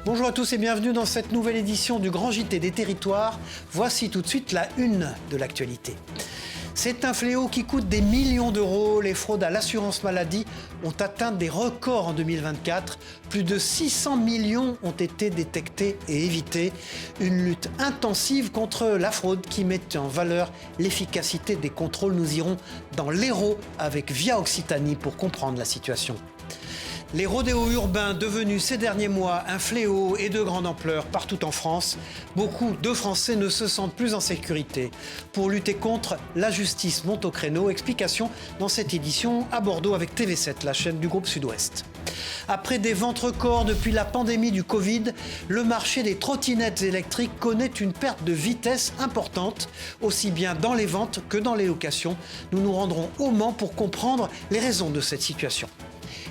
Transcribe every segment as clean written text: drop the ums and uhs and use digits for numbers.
Bonjour à tous et bienvenue dans cette nouvelle édition du Grand JT des Territoires. Voici tout de suite la une de l'actualité. C'est un fléau qui coûte des millions d'euros. Les fraudes à l'assurance maladie ont atteint des records en 2024. Plus de 600 millions ont été détectés et évités. Une lutte intensive contre la fraude qui met en valeur l'efficacité des contrôles. Nous irons dans l'Hérault avec Via Occitanie pour comprendre la situation. Les rodéos urbains devenus ces derniers mois un fléau et de grande ampleur partout en France, beaucoup de Français ne se sentent plus en sécurité. Pour lutter contre, la justice monte au créneau. Explication dans cette édition à Bordeaux avec TV7, la chaîne du groupe Sud-Ouest. Après des ventes records depuis la pandémie du Covid, le marché des trottinettes électriques connaît une perte de vitesse importante, aussi bien dans les ventes que dans les locations. Nous nous rendrons au Mans pour comprendre les raisons de cette situation.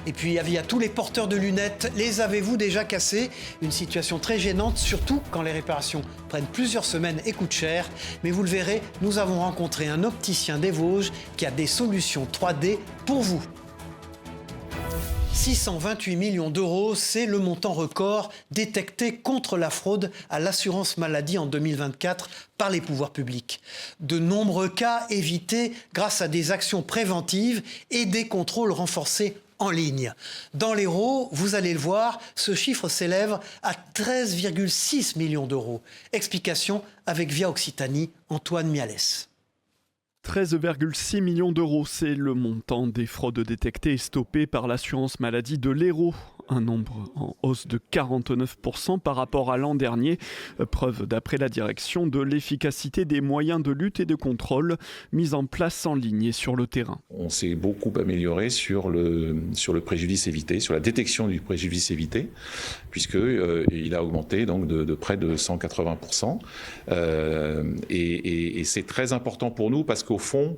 Et puis, avis à tous les porteurs de lunettes, les avez-vous déjà cassées? Une situation très gênante, surtout quand les réparations prennent plusieurs semaines et coûtent cher. Mais vous le verrez, nous avons rencontré un opticien des Vosges qui a des solutions 3D pour vous. 628 millions d'euros, c'est le montant record détecté contre la fraude à l'assurance maladie en 2024 par les pouvoirs publics. De nombreux cas évités grâce à des actions préventives et des contrôles renforcés en ligne. Dans l'Hérault, vous allez le voir, ce chiffre s'élève à 13,6 millions d'euros. Explication avec Via Occitanie, Antoine Mialès. 13,6 millions d'euros, c'est le montant des fraudes détectées et stoppées par l'assurance maladie de l'Hérault. Un nombre en hausse de 49% par rapport à l'an dernier. Preuve d'après la direction de l'efficacité des moyens de lutte et de contrôle mis en place en ligne et sur le terrain. On s'est beaucoup amélioré sur le préjudice évité, sur la détection du préjudice évité, puisqu'il a augmenté donc de près de 180%. Et c'est très important pour nous parce qu'au fond,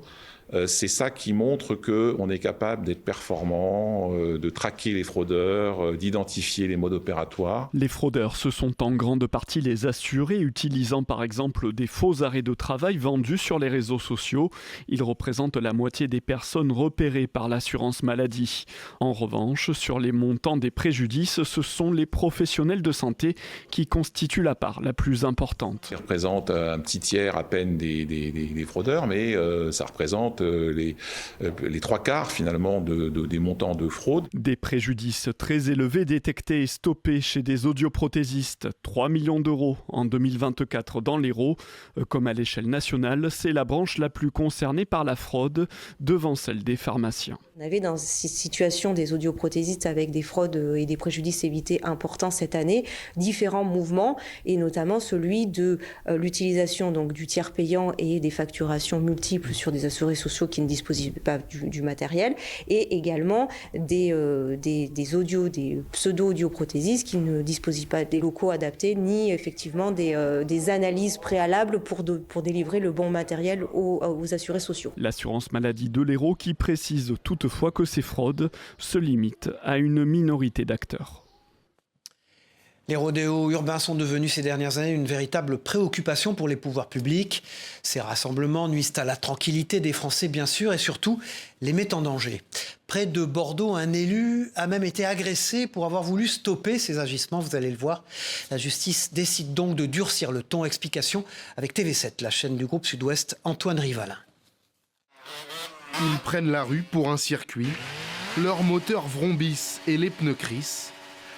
c'est ça qui montre qu'on est capable d'être performant, de traquer les fraudeurs, d'identifier les modes opératoires. Les fraudeurs, ce sont en grande partie les assurés utilisant par exemple des faux arrêts de travail vendus sur les réseaux sociaux. Ils représentent la moitié des personnes repérées par l'assurance maladie. En revanche, sur les montants des préjudices, ce sont les professionnels de santé qui constituent la part la plus importante. Ça représente un petit tiers à peine des fraudeurs, mais ça représente les trois quarts finalement des montants de fraude. Des préjudices très élevés détectés et stoppés chez des audioprothésistes. 3 millions d'euros en 2024 dans l'Hérault. Comme à l'échelle nationale, c'est la branche la plus concernée par la fraude, devant celle des pharmaciens. On avait dans cette situation des audioprothésistes avec des fraudes et des préjudices évités importants cette année, différents mouvements et notamment celui de l'utilisation donc du tiers payant et des facturations multiples sur des assurés sociaux qui ne disposent pas du matériel et également des pseudo-audioprothésistes qui ne disposent pas des locaux adaptés ni effectivement des analyses préalables pour délivrer le bon matériel aux assurés sociaux. L'assurance maladie de l'Hérault qui précise toutefois que ces fraudes se limitent à une minorité d'acteurs. Les rodéos urbains sont devenus ces dernières années une véritable préoccupation pour les pouvoirs publics. Ces rassemblements nuisent à la tranquillité des Français, bien sûr, et surtout les mettent en danger. Près de Bordeaux, un élu a même été agressé pour avoir voulu stopper ces agissements, vous allez le voir. La justice décide donc de durcir le ton. Explication avec TV7, la chaîne du groupe Sud-Ouest, Antoine Rivalin. Ils prennent la rue pour un circuit, leurs moteurs vrombissent et les pneus crissent.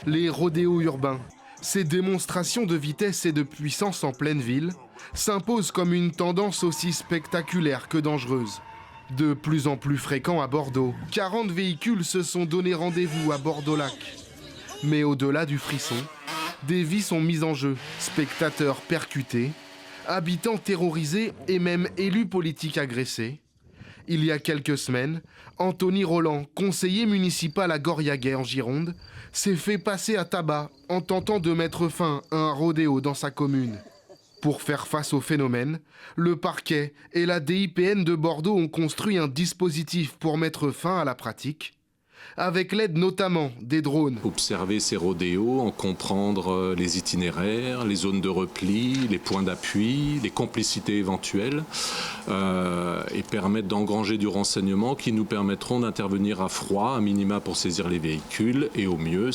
Les rodéos urbains, ces démonstrations de vitesse et de puissance en pleine ville, s'imposent comme une tendance aussi spectaculaire que dangereuse. De plus en plus fréquent à Bordeaux, 40 véhicules se sont donné rendez-vous à Bordeaux-Lac. Mais au-delà du frisson, des vies sont mises en jeu, spectateurs percutés, habitants terrorisés et même élus politiques agressés. Il y a quelques semaines, Anthony Roland, conseiller municipal à Goriaguet en Gironde, s'est fait passer à tabac en tentant de mettre fin à un rodéo dans sa commune. Pour faire face au phénomène, le parquet et la DIPN de Bordeaux ont construit un dispositif pour mettre fin à la pratique. avec l'aide notamment des drones. Observer ces rodéos, en comprendre les itinéraires, les zones de repli, les points d'appui, les complicités éventuelles, et permettre d'engranger du renseignement qui nous permettront d'intervenir à froid, à minima pour saisir les véhicules, et au mieux,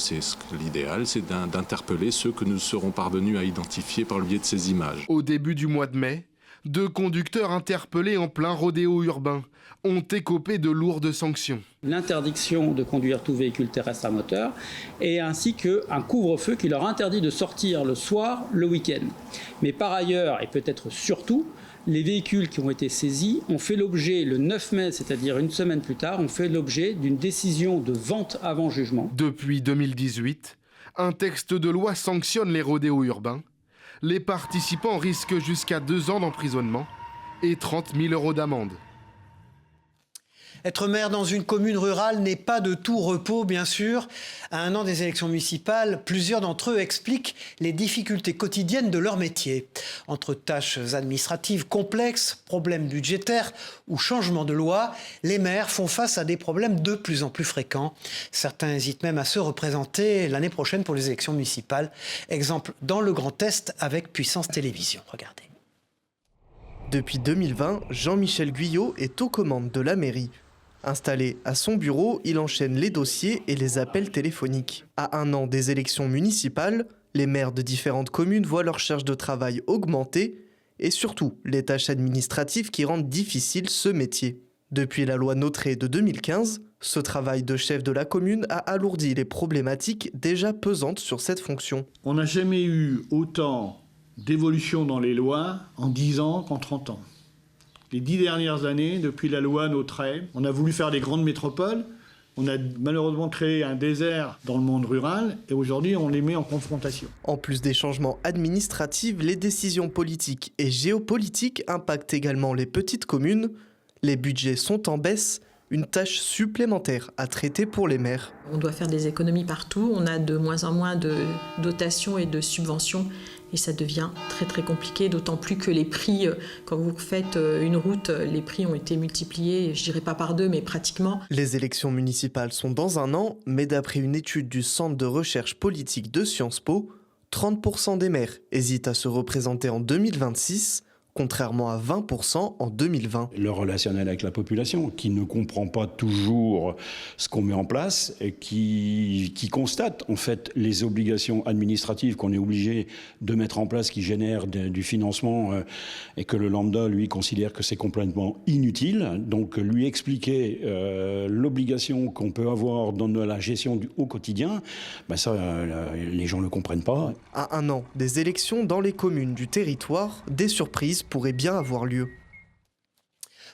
l'idéal, c'est d'interpeller ceux que nous serons parvenus à identifier par le biais de ces images. Au début du mois de mai, 2 conducteurs interpellés en plein rodéo urbain ont écopé de lourdes sanctions. L'interdiction de conduire tout véhicule terrestre à moteur et ainsi qu'un couvre-feu qui leur interdit de sortir le soir, le week-end. Mais par ailleurs, et peut-être surtout, les véhicules qui ont été saisis ont fait l'objet, le 9 mai, c'est-à-dire une semaine plus tard, ont fait l'objet d'une décision de vente avant jugement. Depuis 2018, un texte de loi sanctionne les rodéos urbains. Les participants risquent jusqu'à 2 ans d'emprisonnement et 30 000 € d'amende. Être maire dans une commune rurale n'est pas de tout repos, bien sûr. À 1 an des élections municipales, plusieurs d'entre eux expliquent les difficultés quotidiennes de leur métier. Entre tâches administratives complexes, problèmes budgétaires ou changements de loi, les maires font face à des problèmes de plus en plus fréquents. Certains hésitent même à se représenter l'année prochaine pour les élections municipales. Exemple dans le Grand Est avec Puissance Télévisions. Regardez. Depuis 2020, Jean-Michel Guyot est aux commandes de la mairie. Installé à son bureau, il enchaîne les dossiers et les appels téléphoniques. À 1 an des élections municipales, les maires de différentes communes voient leur charge de travail augmenter et surtout les tâches administratives qui rendent difficile ce métier. Depuis la loi Notré de 2015, ce travail de chef de la commune a alourdi les problématiques déjà pesantes sur cette fonction. On n'a jamais eu autant d'évolution dans les lois en 10 ans qu'en 30 ans. Les 10 dernières années, depuis la loi Notré, on a voulu faire des grandes métropoles. On a malheureusement créé un désert dans le monde rural et aujourd'hui on les met en confrontation. En plus des changements administratifs, les décisions politiques et géopolitiques impactent également les petites communes. Les budgets sont en baisse, une tâche supplémentaire à traiter pour les maires. On doit faire des économies partout, on a de moins en moins de dotations et de subventions. Et ça devient très très compliqué, d'autant plus que les prix, quand vous faites une route, les prix ont été multipliés, je dirais pas par 2, mais pratiquement. Les élections municipales sont dans 1 an, mais d'après une étude du Centre de recherche politique de Sciences Po, 30% des maires hésitent à se représenter en 2026, contrairement à 20% en 2020. Le relationnel avec la population, qui ne comprend pas toujours ce qu'on met en place, et qui constate en fait les obligations administratives qu'on est obligé de mettre en place, qui génèrent du financement, et que le lambda, lui, considère que c'est complètement inutile. Donc lui expliquer l'obligation qu'on peut avoir dans la gestion au quotidien, ça, les gens ne le comprennent pas. À 1 an des élections dans les communes du territoire, des surprises pourrait bien avoir lieu.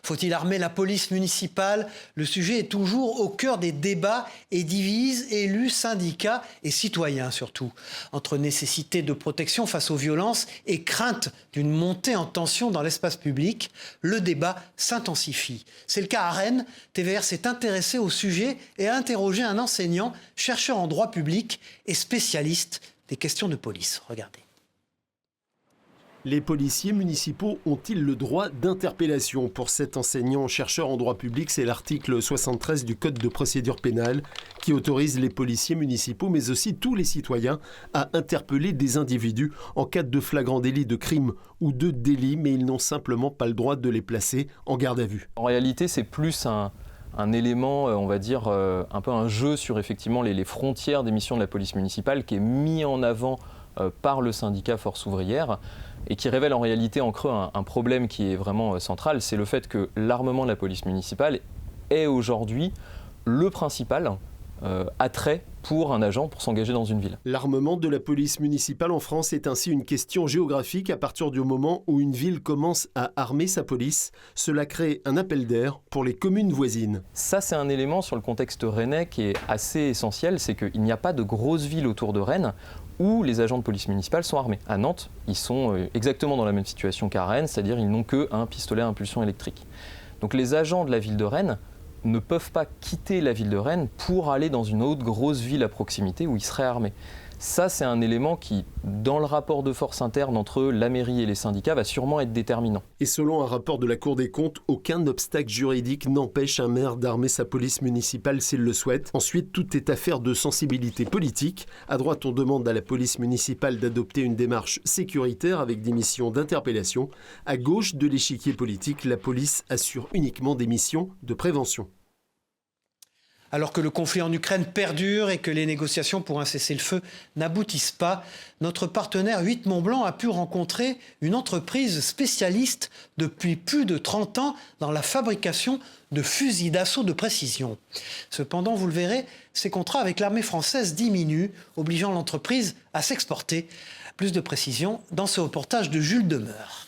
Faut-il armer la police municipale? Le sujet est toujours au cœur des débats et divise élus, syndicats et citoyens surtout. Entre nécessité de protection face aux violences et crainte d'une montée en tension dans l'espace public, le débat s'intensifie. C'est le cas à Rennes. TVR s'est intéressé au sujet et a interrogé un enseignant, chercheur en droit public et spécialiste des questions de police. Regardez. Les policiers municipaux ont-ils le droit d'interpellation? Pour cet enseignant-chercheur en droit public, c'est l'article 73 du Code de procédure pénale qui autorise les policiers municipaux, mais aussi tous les citoyens, à interpeller des individus en cas de flagrant délit de crime ou de délit, mais ils n'ont simplement pas le droit de les placer en garde à vue. En réalité, c'est plus un élément, on va dire, un peu un jeu sur effectivement les frontières des missions de la police municipale qui est mis en avant par le syndicat Force ouvrière et qui révèle en réalité en creux un problème qui est vraiment central, c'est le fait que l'armement de la police municipale est aujourd'hui le principal attrait pour un agent pour s'engager dans une ville. L'armement de la police municipale en France est ainsi une question géographique à partir du moment où une ville commence à armer sa police. Cela crée un appel d'air pour les communes voisines. Ça, c'est un élément sur le contexte rennais qui est assez essentiel, c'est qu'il n'y a pas de grosses villes autour de Rennes où les agents de police municipale sont armés. À Nantes, ils sont exactement dans la même situation qu'à Rennes, c'est-à-dire ils n'ont qu'un pistolet à impulsion électrique. Donc les agents de la ville de Rennes ne peuvent pas quitter la ville de Rennes pour aller dans une autre grosse ville à proximité où ils seraient armés. Ça, c'est un élément qui, dans le rapport de force interne entre la mairie et les syndicats, va sûrement être déterminant. Et selon un rapport de la Cour des comptes, aucun obstacle juridique n'empêche un maire d'armer sa police municipale s'il le souhaite. Ensuite, tout est affaire de sensibilité politique. À droite, on demande à la police municipale d'adopter une démarche sécuritaire avec des missions d'interpellation. À gauche de l'échiquier politique, la police assure uniquement des missions de prévention. Alors que le conflit en Ukraine perdure et que les négociations pour un cessez-le-feu n'aboutissent pas, notre partenaire 8 Mont-Blanc a pu rencontrer une entreprise spécialiste depuis plus de 30 ans dans la fabrication de fusils d'assaut de précision. Cependant, vous le verrez, ses contrats avec l'armée française diminuent, obligeant l'entreprise à s'exporter. Plus de précision dans ce reportage de Jules Demeure.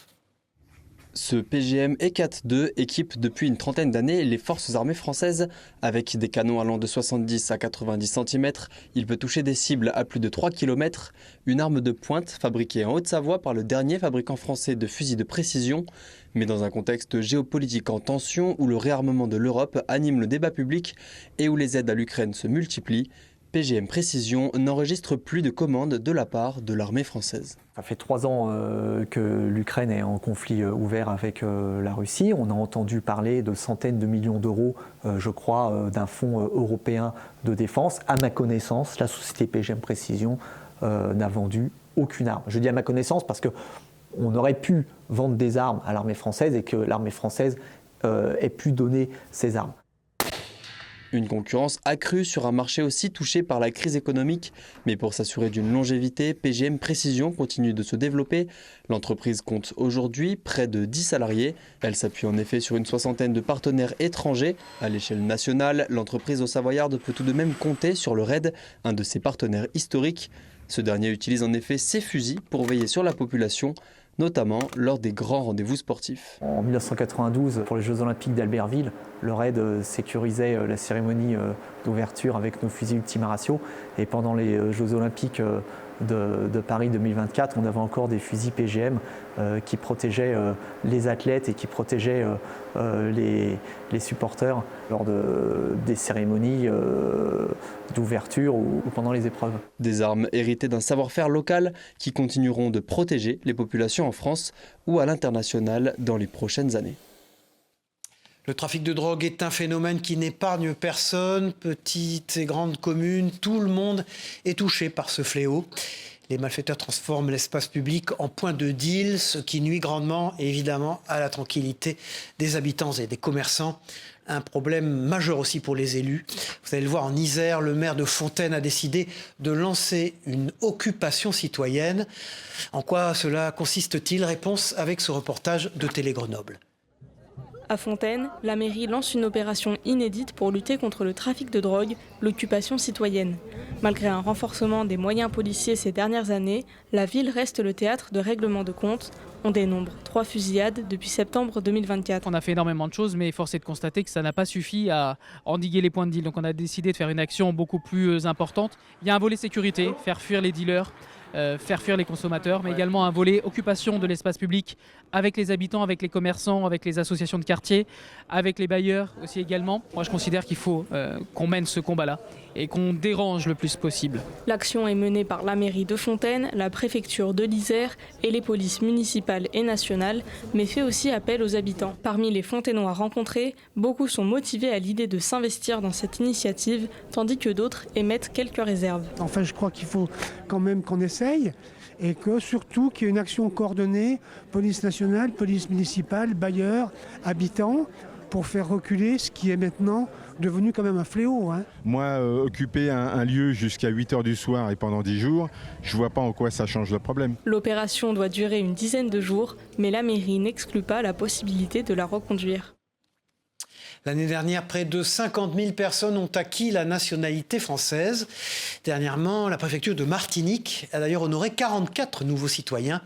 Ce PGM ECAT-2 équipe depuis une trentaine d'années les forces armées françaises. Avec des canons allant de 70 à 90 cm, il peut toucher des cibles à plus de 3 km. Une arme de pointe fabriquée en Haute-Savoie par le dernier fabricant français de fusils de précision. Mais dans un contexte géopolitique en tension où le réarmement de l'Europe anime le débat public et où les aides à l'Ukraine se multiplient, PGM Précision n'enregistre plus de commandes de la part de l'armée française. Ça fait 3 ans que l'Ukraine est en conflit ouvert avec la Russie. On a entendu parler de centaines de millions d'euros, je crois, d'un fonds européen de défense. À ma connaissance, la société PGM Précision n'a vendu aucune arme. Je dis à ma connaissance parce qu'on aurait pu vendre des armes à l'armée française et que l'armée française ait pu donner ces armes. Une concurrence accrue sur un marché aussi touché par la crise économique. Mais pour s'assurer d'une longévité, PGM Précision continue de se développer. L'entreprise compte aujourd'hui près de 10 salariés. Elle s'appuie en effet sur une soixantaine de partenaires étrangers. À l'échelle nationale, l'entreprise haut-savoyarde peut tout de même compter sur le RAID, un de ses partenaires historiques. Ce dernier utilise en effet ses fusils pour veiller sur la population, notamment lors des grands rendez-vous sportifs. En 1992, pour les Jeux Olympiques d'Albertville, le RAID sécurisait la cérémonie d'ouverture avec nos fusils Ultima Ratio. Et pendant les Jeux Olympiques de Paris 2024, on avait encore des fusils PGM qui protégeaient les athlètes et qui protégeaient les supporters lors des cérémonies d'ouverture ou pendant les épreuves. Des armes héritées d'un savoir-faire local qui continueront de protéger les populations en France ou à l'international dans les prochaines années. Le trafic de drogue est un phénomène qui n'épargne personne, petites et grandes communes, tout le monde est touché par ce fléau. Les malfaiteurs transforment l'espace public en point de deal, ce qui nuit grandement, évidemment, à la tranquillité des habitants et des commerçants. Un problème majeur aussi pour les élus. Vous allez le voir, en Isère, le maire de Fontaine a décidé de lancer une occupation citoyenne. En quoi cela consiste-t-il? Réponse avec ce reportage de Télé Grenoble. À Fontaine, la mairie lance une opération inédite pour lutter contre le trafic de drogue, l'occupation citoyenne. Malgré un renforcement des moyens policiers ces dernières années, la ville reste le théâtre de règlements de compte. On dénombre 3 fusillades depuis septembre 2024. On a fait énormément de choses, mais force est de constater que ça n'a pas suffi à endiguer les points de deal. Donc on a décidé de faire une action beaucoup plus importante. Il y a un volet sécurité, faire fuir les dealers, faire fuir les consommateurs, mais également un volet occupation de l'espace public avec les habitants, avec les commerçants, avec les associations de quartier, avec les bailleurs aussi également. Moi je considère qu'il faut qu'on mène ce combat-là et qu'on dérange le plus possible. L'action est menée par la mairie de Fontaine, la préfecture de l'Isère et les polices municipales et nationales, mais fait aussi appel aux habitants. Parmi les Fontainois rencontrés, beaucoup sont motivés à l'idée de s'investir dans cette initiative, tandis que d'autres émettent quelques réserves. Enfin, je crois qu'il faut quand même qu'on essaye et que surtout qu'il y ait une action coordonnée, police nationale, police municipale, bailleurs, habitants, pour faire reculer ce qui est maintenant devenu quand même un fléau. Moi, occuper un lieu jusqu'à 8h du soir et pendant 10 jours, je ne vois pas en quoi ça change le problème. L'opération doit durer une dizaine de jours, mais la mairie n'exclut pas la possibilité de la reconduire. L'année dernière, près de 50 000 personnes ont acquis la nationalité française. Dernièrement, la préfecture de Martinique a d'ailleurs honoré 44 nouveaux citoyens.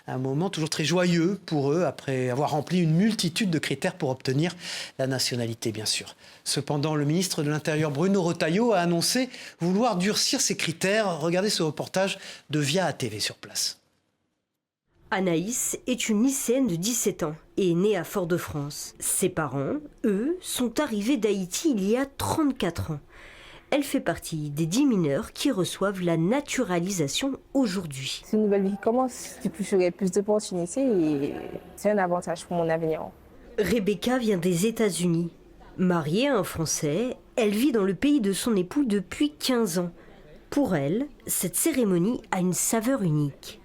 Un moment toujours très joyeux pour eux, après avoir rempli une multitude de critères pour obtenir la nationalité, bien sûr. Cependant, le ministre de l'Intérieur, Bruno Retailleau, a annoncé vouloir durcir ces critères. Regardez ce reportage de Via ATV sur place. Anaïs est une lycéenne de 17 ans et est née à Fort-de-France. Ses parents, eux, sont arrivés d'Haïti il y a 34 ans. Elle fait partie des 10 mineurs qui reçoivent la naturalisation aujourd'hui. C'est une nouvelle vie qui commence, du coup j'aurai plus d'opportunités et c'est un avantage pour mon avenir. Rebecca vient des États-Unis. Mariée à un Français, elle vit dans le pays de son époux depuis 15 ans. Pour elle, cette cérémonie a une saveur unique.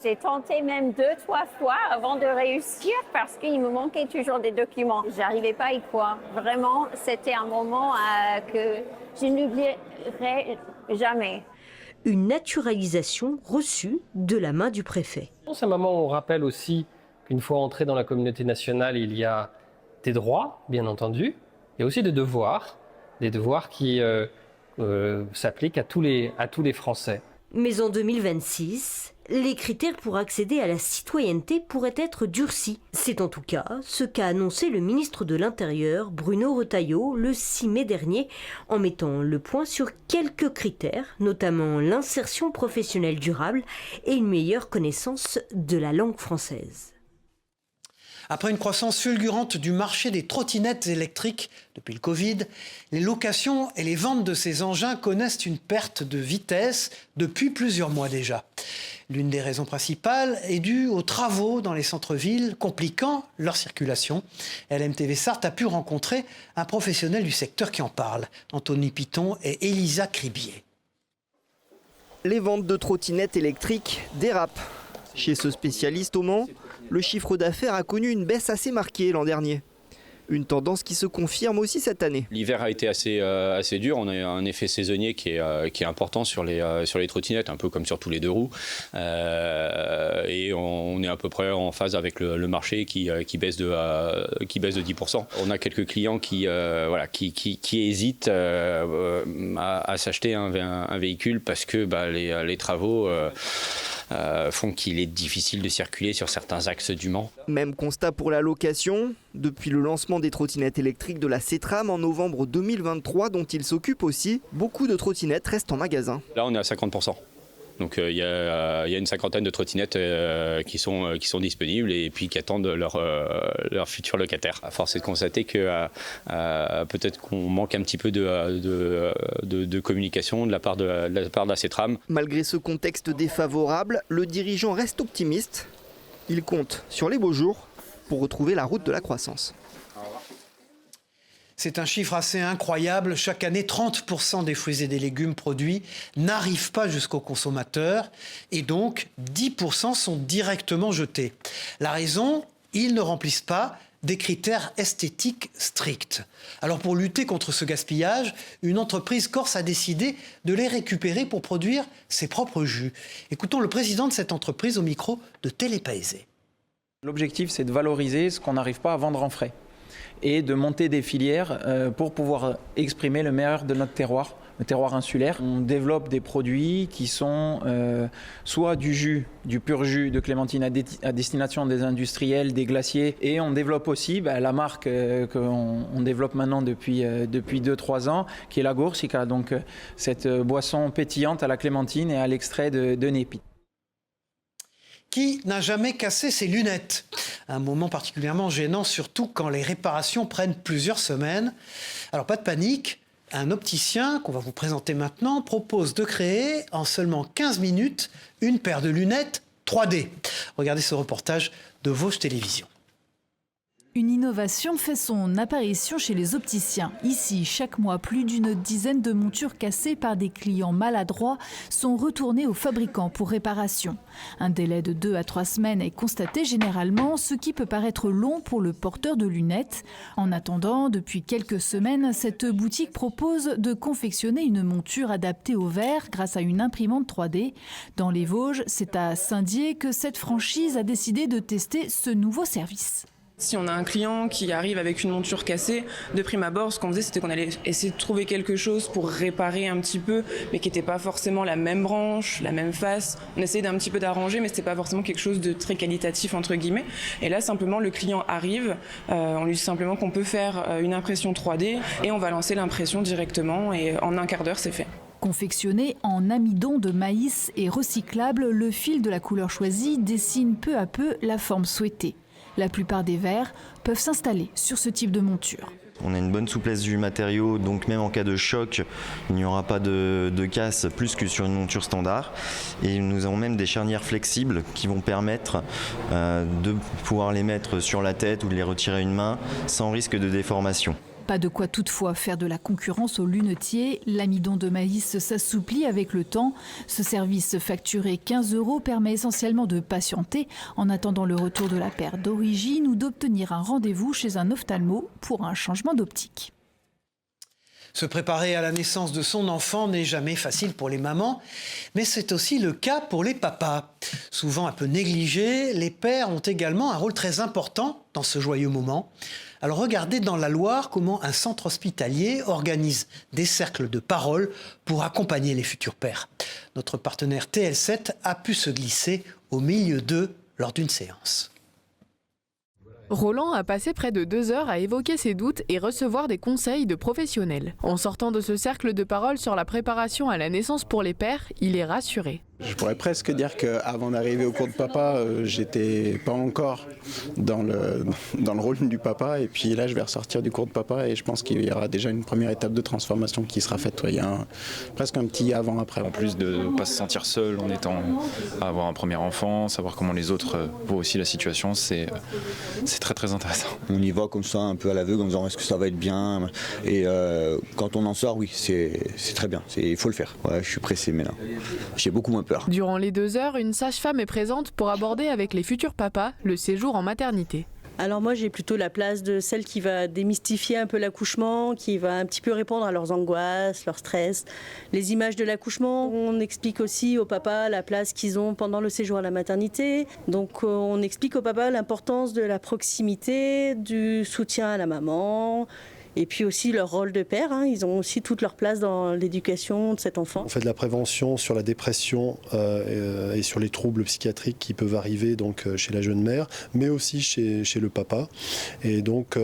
J'ai tenté même 2-3 fois avant de réussir parce qu'il me manquait toujours des documents. J'arrivais pas à y croire. Vraiment, c'était un moment que je n'oublierai jamais. Une naturalisation reçue de la main du préfet. C'est un moment où on rappelle aussi qu'une fois entré dans la communauté nationale, il y a des droits, bien entendu, et aussi des devoirs qui s'appliquent à tous les Français. Mais en 2026, les critères pour accéder à la citoyenneté pourraient être durcis. C'est en tout cas ce qu'a annoncé le ministre de l'Intérieur, Bruno Retailleau, le 6 mai dernier, en mettant le point sur quelques critères, notamment l'insertion professionnelle durable et une meilleure connaissance de la langue française. Après une croissance fulgurante du marché des trottinettes électriques depuis le Covid, les locations et les ventes de ces engins connaissent une perte de vitesse depuis plusieurs mois déjà. L'une des raisons principales est due aux travaux dans les centres-villes, compliquant leur circulation. LMTV Sarthe a pu rencontrer un professionnel du secteur qui en parle, Anthony Piton et Elisa Cribier. Les ventes de trottinettes électriques dérapent. Chez ce spécialiste au Mans, le chiffre d'affaires a connu une baisse assez marquée l'an dernier. Une tendance qui se confirme aussi cette année. L'hiver a été assez dur. On a un effet saisonnier qui est important sur les trottinettes, un peu comme sur tous les deux roues. Et on est à peu près en phase avec le marché qui baisse de 10%. On a quelques clients qui hésitent à s'acheter un véhicule parce que les travaux font qu'il est difficile de circuler sur certains axes du Mans. Même constat pour la location. Depuis le lancement des trottinettes électriques de la CETRAM en novembre 2023, dont il s'occupe aussi, beaucoup de trottinettes restent en magasin. Là, on est à 50%. Donc il y a une cinquantaine de trottinettes qui sont disponibles et puis qui attendent leur futur locataire. À force est de constater que peut-être qu'on manque un petit peu de communication de la part de la CETRAM. Malgré ce contexte défavorable, le dirigeant reste optimiste. Il compte sur les beaux jours pour retrouver la route de la croissance. C'est un chiffre assez incroyable. Chaque année, 30% des fruits et des légumes produits n'arrivent pas jusqu'au consommateur et donc 10% sont directement jetés. La raison, ils ne remplissent pas des critères esthétiques stricts. Alors pour lutter contre ce gaspillage, une entreprise corse a décidé de les récupérer pour produire ses propres jus. Écoutons le président de cette entreprise au micro de Télépaésé. L'objectif, c'est de valoriser ce qu'on n'arrive pas à vendre en frais et de monter des filières pour pouvoir exprimer le meilleur de notre terroir, le terroir insulaire. On développe des produits qui sont soit du jus, du pur jus de clémentine à destination des industriels, des glaciers, et on développe aussi la marque qu'on développe maintenant depuis 2-3 ans, qui est la Goursica, donc cette boisson pétillante à la clémentine et à l'extrait de népis. Qui n'a jamais cassé ses lunettes? Un moment particulièrement gênant, surtout quand les réparations prennent plusieurs semaines. Alors pas de panique, un opticien qu'on va vous présenter maintenant propose de créer en seulement 15 minutes une paire de lunettes 3D. Regardez ce reportage de Vosges Télévisions. Une innovation fait son apparition chez les opticiens. Ici, chaque mois, plus d'une dizaine de montures cassées par des clients maladroits sont retournées aux fabricants pour réparation. Un délai de 2 à 3 semaines est constaté généralement, ce qui peut paraître long pour le porteur de lunettes. En attendant, depuis quelques semaines, cette boutique propose de confectionner une monture adaptée au verre grâce à une imprimante 3D. Dans les Vosges, c'est à Saint-Dié que cette franchise a décidé de tester ce nouveau service. Si on a un client qui arrive avec une monture cassée, de prime abord, ce qu'on faisait, c'était qu'on allait essayer de trouver quelque chose pour réparer un petit peu, mais qui n'était pas forcément la même branche, la même face. On essayait d'un petit peu d'arranger, mais c'était pas forcément quelque chose de très qualitatif, entre guillemets. Et là, simplement, le client arrive, on lui dit simplement qu'on peut faire une impression 3D et on va lancer l'impression directement et en un quart d'heure, c'est fait. Confectionné en amidon de maïs et recyclable, le fil de la couleur choisie dessine peu à peu la forme souhaitée. La plupart des verres peuvent s'installer sur ce type de monture. On a une bonne souplesse du matériau, donc même en cas de choc, il n'y aura pas de casse plus que sur une monture standard. Et nous avons même des charnières flexibles qui vont permettre de pouvoir les mettre sur la tête ou de les retirer à une main sans risque de déformation. Pas de quoi toutefois faire de la concurrence aux lunetiers. L'amidon de maïs s'assouplit avec le temps. Ce service facturé 15 € permet essentiellement de patienter en attendant le retour de la paire d'origine ou d'obtenir un rendez-vous chez un ophtalmo pour un changement d'optique. Se préparer à la naissance de son enfant n'est jamais facile pour les mamans, mais c'est aussi le cas pour les papas. Souvent un peu négligés, les pères ont également un rôle très important dans ce joyeux moment. Alors regardez dans la Loire comment un centre hospitalier organise des cercles de parole pour accompagner les futurs pères. Notre partenaire TL7 a pu se glisser au milieu d'eux lors d'une séance. Roland a passé près de 2 heures à évoquer ses doutes et recevoir des conseils de professionnels. En sortant de ce cercle de parole sur la préparation à la naissance pour les pères, il est rassuré. Je pourrais presque dire qu'avant d'arriver au cours de papa, j'étais pas encore dans le rôle du papa. Et puis là, je vais ressortir du cours de papa et je pense qu'il y aura déjà une première étape de transformation qui sera faite. Il y a presque un petit avant-après. En plus de ne pas se sentir seul en étant à avoir un premier enfant, savoir comment les autres voient aussi la situation, c'est très très intéressant. On y va comme ça, un peu à l'aveugle, en disant est-ce que ça va être bien. Et quand on en sort, oui, c'est très bien. Il faut le faire. Ouais, je suis pressé maintenant. J'ai beaucoup moins peur. Durant les 2 heures, une sage-femme est présente pour aborder avec les futurs papas le séjour en maternité. Alors moi j'ai plutôt la place de celle qui va démystifier un peu l'accouchement, qui va un petit peu répondre à leurs angoisses, leur stress, les images de l'accouchement. On explique aussi aux papas la place qu'ils ont pendant le séjour à la maternité. Donc on explique aux papas l'importance de la proximité, du soutien à la maman. Et puis aussi leur rôle de père, ils ont aussi toute leur place dans l'éducation de cet enfant. On fait de la prévention sur la dépression et sur les troubles psychiatriques qui peuvent arriver donc, chez la jeune mère, mais aussi chez le papa. Et donc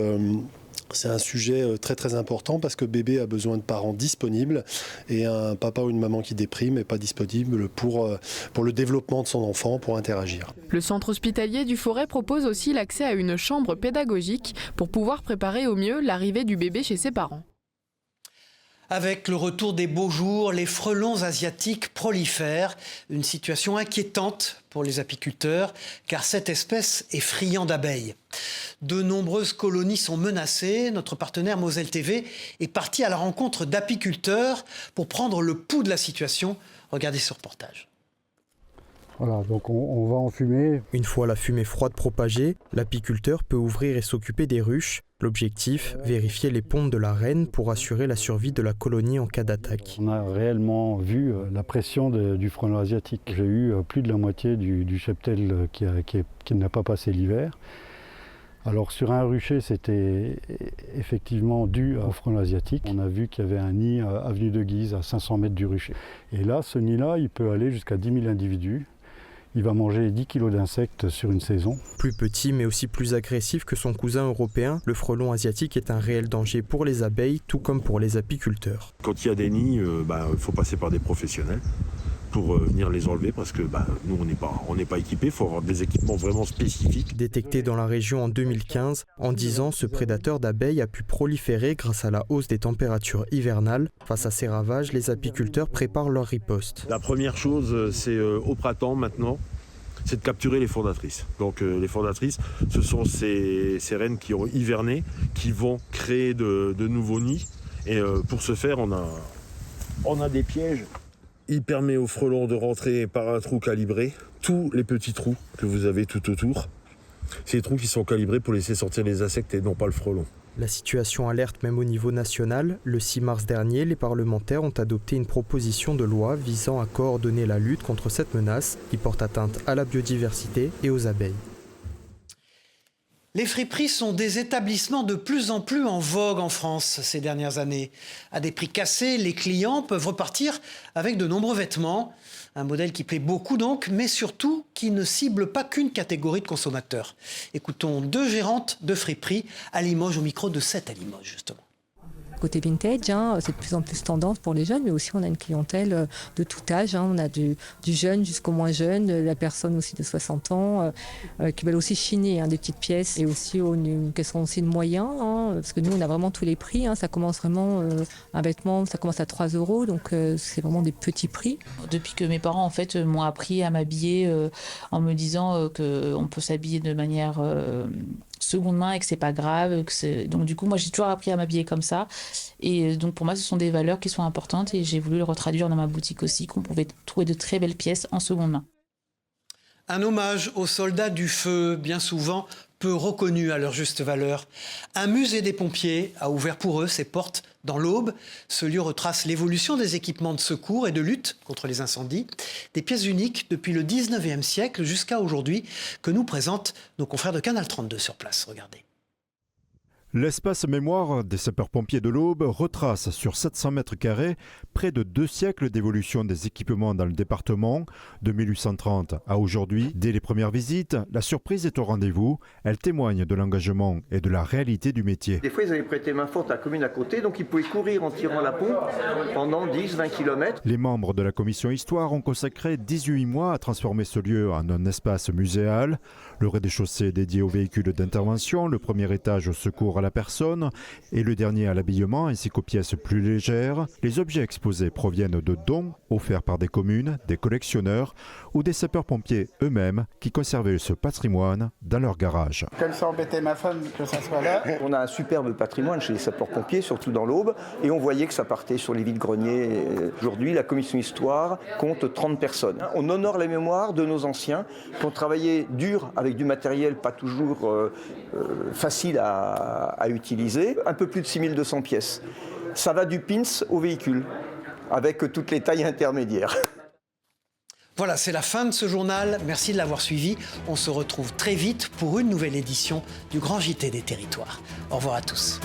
c'est un sujet très très important parce que bébé a besoin de parents disponibles et un papa ou une maman qui déprime n'est pas disponible pour le développement de son enfant, pour interagir. Le centre hospitalier du Forêt propose aussi l'accès à une chambre pédagogique pour pouvoir préparer au mieux l'arrivée du bébé chez ses parents. Avec le retour des beaux jours, les frelons asiatiques prolifèrent. Une situation inquiétante pour les apiculteurs, car cette espèce est friande d'abeilles. De nombreuses colonies sont menacées. Notre partenaire Moselle TV est parti à la rencontre d'apiculteurs pour prendre le pouls de la situation. Regardez ce reportage. Voilà, donc on va enfumer. Une fois la fumée froide propagée, l'apiculteur peut ouvrir et s'occuper des ruches. L'objectif, vérifier les pontes de la reine pour assurer la survie de la colonie en cas d'attaque. On a réellement vu la pression du frelon asiatique. J'ai eu plus de la moitié du cheptel qui n'a pas passé l'hiver. Alors sur un rucher, c'était effectivement dû au frelon asiatique. On a vu qu'il y avait un nid avenue de Guise à 500 mètres du rucher. Et là, ce nid-là, il peut aller jusqu'à 10 000 individus. Il va manger 10 kg d'insectes sur une saison. Plus petit mais aussi plus agressif que son cousin européen, le frelon asiatique est un réel danger pour les abeilles, tout comme pour les apiculteurs. Quand il y a des nids, il faut passer par des professionnels pour venir les enlever parce que nous on n'est pas équipés, il faut avoir des équipements vraiment spécifiques. Détecté dans la région en 2015, en 10 ans, ce prédateur d'abeilles a pu proliférer grâce à la hausse des températures hivernales. Face à ces ravages, les apiculteurs préparent leur riposte. La première chose, c'est au printemps maintenant, c'est de capturer les fondatrices. Donc les fondatrices, ce sont ces reines qui ont hiverné, qui vont créer de nouveaux nids. Et pour ce faire, on a des pièges. Il permet aux frelons de rentrer par un trou calibré, tous les petits trous que vous avez tout autour. Ces trous qui sont calibrés pour laisser sortir les insectes et non pas le frelon. La situation alerte même au niveau national. Le 6 mars dernier, les parlementaires ont adopté une proposition de loi visant à coordonner la lutte contre cette menace qui porte atteinte à la biodiversité et aux abeilles. Les friperies sont des établissements de plus en plus en vogue en France ces dernières années. À des prix cassés, les clients peuvent repartir avec de nombreux vêtements. Un modèle qui plaît beaucoup donc, mais surtout qui ne cible pas qu'une catégorie de consommateurs. Écoutons 2 gérantes de friperies à Limoges, au micro de 7 à Limoges justement. côté vintage, c'est de plus en plus tendance pour les jeunes, mais aussi on a une clientèle de tout âge. On a du jeune jusqu'au moins jeune, la personne aussi de 60 ans qui veulent aussi chiner des petites pièces et aussi une question aussi de moyens, parce que nous on a vraiment tous les prix. Ça commence vraiment, un vêtement, ça commence à 3 €, donc c'est vraiment des petits prix. Depuis que mes parents en fait m'ont appris à m'habiller en me disant qu'on peut s'habiller de manière seconde main et que c'est pas grave, donc du coup moi j'ai toujours appris à m'habiller comme ça, et donc pour moi ce sont des valeurs qui sont importantes et j'ai voulu le retraduire dans ma boutique aussi, qu'on pouvait trouver de très belles pièces en seconde main. Un hommage aux soldats du feu, bien souvent peu reconnus à leur juste valeur. Un musée des pompiers a ouvert pour eux ses portes dans l'Aube. Ce lieu retrace l'évolution des équipements de secours et de lutte contre les incendies. Des pièces uniques depuis le 19e siècle jusqu'à aujourd'hui que nous présentent nos confrères de Canal 32 sur place. Regardez. L'espace mémoire des sapeurs-pompiers de l'Aube retrace sur 700 mètres carrés près de 2 siècles d'évolution des équipements dans le département, de 1830 à aujourd'hui. Dès les premières visites, la surprise est au rendez-vous. Elle témoigne de l'engagement et de la réalité du métier. Des fois, ils avaient prêté main forte à la commune à côté, donc ils pouvaient courir en tirant la pompe pendant 10-20 km. Les membres de la commission Histoire ont consacré 18 mois à transformer ce lieu en un espace muséal. Le rez-de-chaussée dédié aux véhicules d'intervention, le premier étage au secours à la personne et le dernier à l'habillement ainsi qu'aux pièces plus légères. Les objets exposés proviennent de dons offerts par des communes, des collectionneurs ou des sapeurs-pompiers eux-mêmes qui conservaient ce patrimoine dans leur garage. Comme ça embêtait ma femme que ça soit là. On a un superbe patrimoine chez les sapeurs-pompiers, surtout dans l'Aube, et on voyait que ça partait sur les vides-greniers. Aujourd'hui, la commission Histoire compte 30 personnes. On honore la mémoire de nos anciens qui ont travaillé dur avec du matériel pas toujours facile à utiliser. Un peu plus de 6200 pièces. Ça va du pins au véhicule, avec toutes les tailles intermédiaires. Voilà, c'est la fin de ce journal. Merci de l'avoir suivi. On se retrouve très vite pour une nouvelle édition du Grand JT des Territoires. Au revoir à tous.